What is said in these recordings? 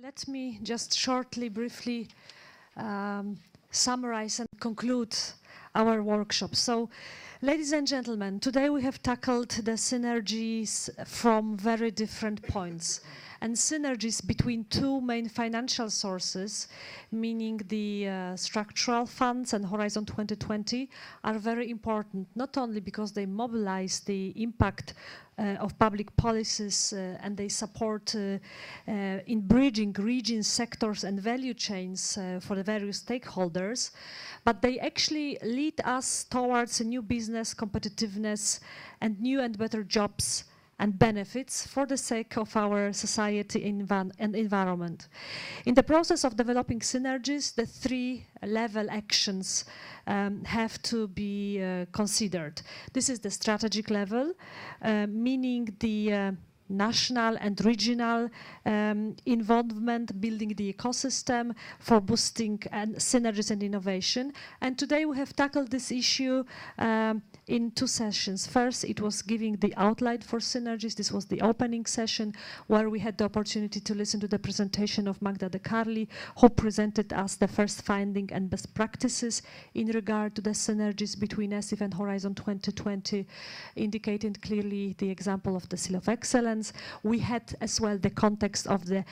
Let me just shortly, briefly summarize and conclude our workshop. So, ladies and gentlemen, today we have tackled the synergies from very different points. And synergies between two main financial sources, meaning the structural funds and Horizon 2020, are very important, not only because they mobilize the impact of public policies and they support in bridging regions, sectors and value chains for the various stakeholders, but they actually lead us towards a new business, competitiveness and new and better jobs and benefits for the sake of our society and environment. In the process of developing synergies, the three-level actions have to be considered. This is the strategic level, meaning the national and regional involvement, building the ecosystem for boosting synergies and innovation. And today we have tackled this issue in two sessions. First, it was giving the outline for synergies. This was the opening session where we had the opportunity to listen to the presentation of Magda De Carli, who presented us the first finding and best practices in regard to the synergies between ESIF and Horizon 2020, indicating clearly the example of the Seal of Excellence. We had as well the context of the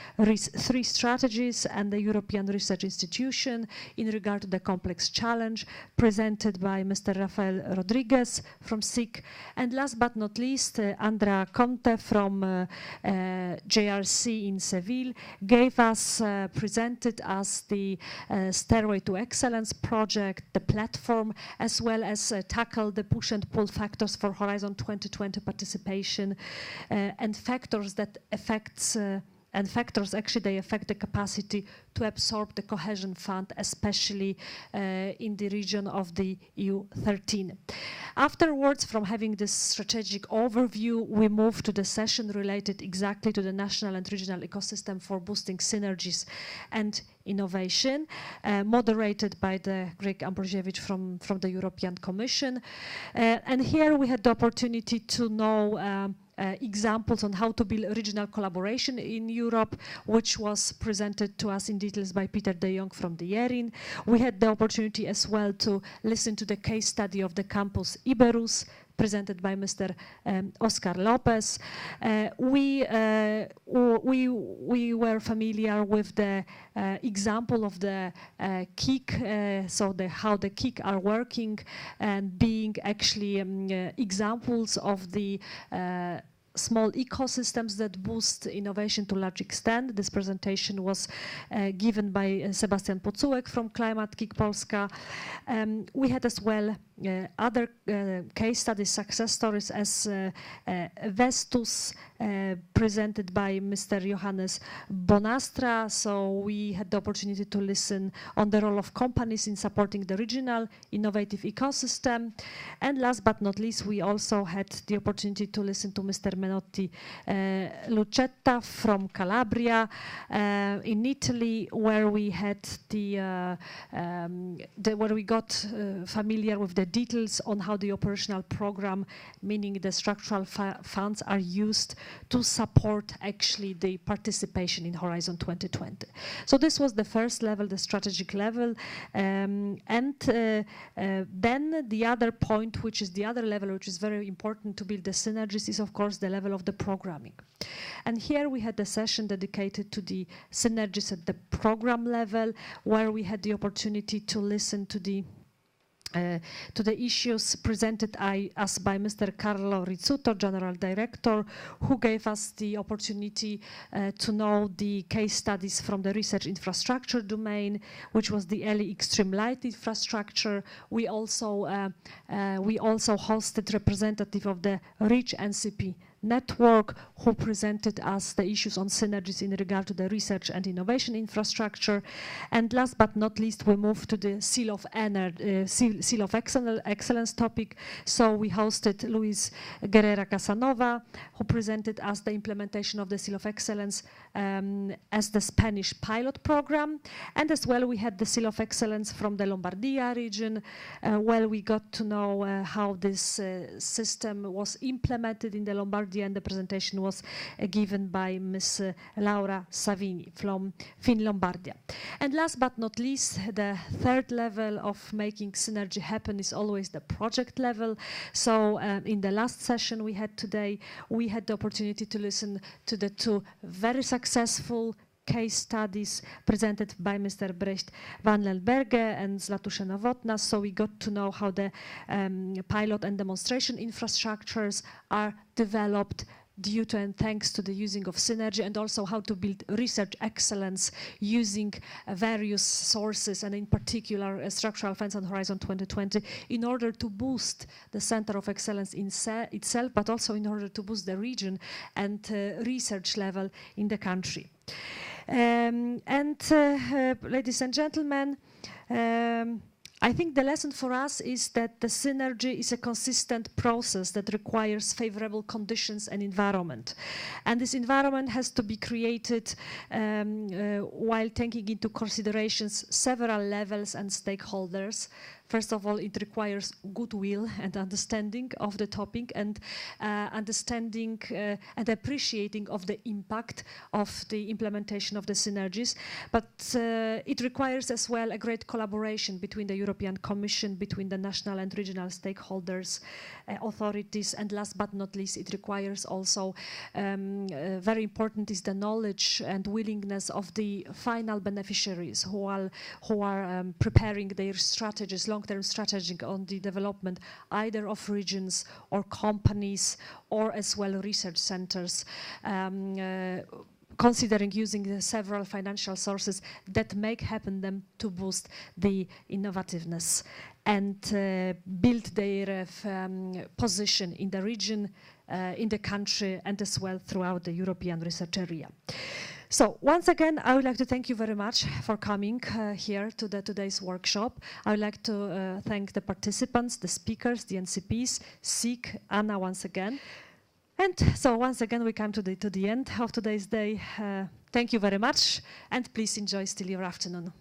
three strategies and the European Research Institution in regard to the complex challenge presented by Mr. Rafael Rodriguez from SIC. And last but not least, Andrea Conte from JRC in Seville presented us the Stairway to Excellence project, the platform, as well as tackle the push and pull factors for Horizon 2020 participation and factors that affect the capacity to absorb the cohesion fund, especially in the region of the EU13. Afterwards, from having this strategic overview, we move to the session related exactly to the national and regional ecosystem for boosting synergies and innovation, moderated by the Greg Ambrosiewicz from the European Commission. And here we had the opportunity to know examples on how to build regional collaboration in Europe, which was presented to us in details by Peter de Jong from the ERIN. We had the opportunity as well to listen to the case study of the campus Iberus, presented by Mr. Oscar Lopez. We were familiar with the example of the KIC, so how the KIC are working and being actually examples of the small ecosystems that boost innovation to a large extent. This presentation was given by Sebastian Pocułek from Climate KIC Polska. We had as well other case studies, success stories as Vestus, presented by Mr. Johannes Bonastra. So we had the opportunity to listen on the role of companies in supporting the regional innovative ecosystem. And last but not least, we also had the opportunity to listen to Mr. Menotti Lucetta from Calabria in Italy, where we had where we got familiar with the details on how the operational program, meaning the structural funds, are used to support actually the participation in Horizon 2020. So this was the first level, the strategic level. And then the other point, which is the other level, which is very important to build the synergies, is of course the level of the programming. And here we had a session dedicated to the synergies at the program level, where we had the opportunity to listen to the issues presented us by Mr. Carlo Rizzuto, General Director, who gave us the opportunity to know the case studies from the research infrastructure domain, which was the early extreme light infrastructure. We also hosted representative of the REACH NCP network, who presented us the issues on synergies in regard to the research and innovation infrastructure. And last but not least, we moved to the Seal of Excellence topic. So we hosted Luis Guerrera Casanova, who presented us the implementation of the Seal of Excellence as the Spanish pilot program. And as well, we had the Seal of Excellence from the Lombardia region, where we got to know how this system was implemented in the Lombardia Lombardia, and the presentation was given by Ms. Laura Savini from Lombardia. And last but not least, the third level of making synergy happen is always the project level. So in the last session we had today, we had the opportunity to listen to the two very successful case studies presented by Mr. Brecht van Lelberge and Zlatusze Nowotna. So we got to know how the pilot and demonstration infrastructures are developed due to and thanks to the using of synergy, and also how to build research excellence using various sources, and in particular structural funds on Horizon 2020, in order to boost the Center of Excellence in itself, but also in order to boost the region and research level in the country. Ladies and gentlemen, I think the lesson for us is that the synergy is a consistent process that requires favorable conditions and environment. And this environment has to be created while taking into considerations several levels and stakeholders. First of all, it requires goodwill and understanding of the topic, and understanding and appreciating of the impact of the implementation of the synergies. But it requires as well a great collaboration between the European Commission, between the national and regional stakeholders, authorities, and last but not least, it requires also, very important is the knowledge and willingness of the final beneficiaries who are preparing their strategies, long-term strategy on the development either of regions or companies or as well research centers, considering using the several financial sources that make happen them to boost the innovativeness and build their position in the region, in the country, and as well throughout the European research area. So once again, I would like to thank you very much for coming here to today's workshop. I would like to thank the participants, the speakers, the NCPs, SIG, Anna once again. And so once again, we come to the end of today's day. Thank you very much, and please enjoy still your afternoon.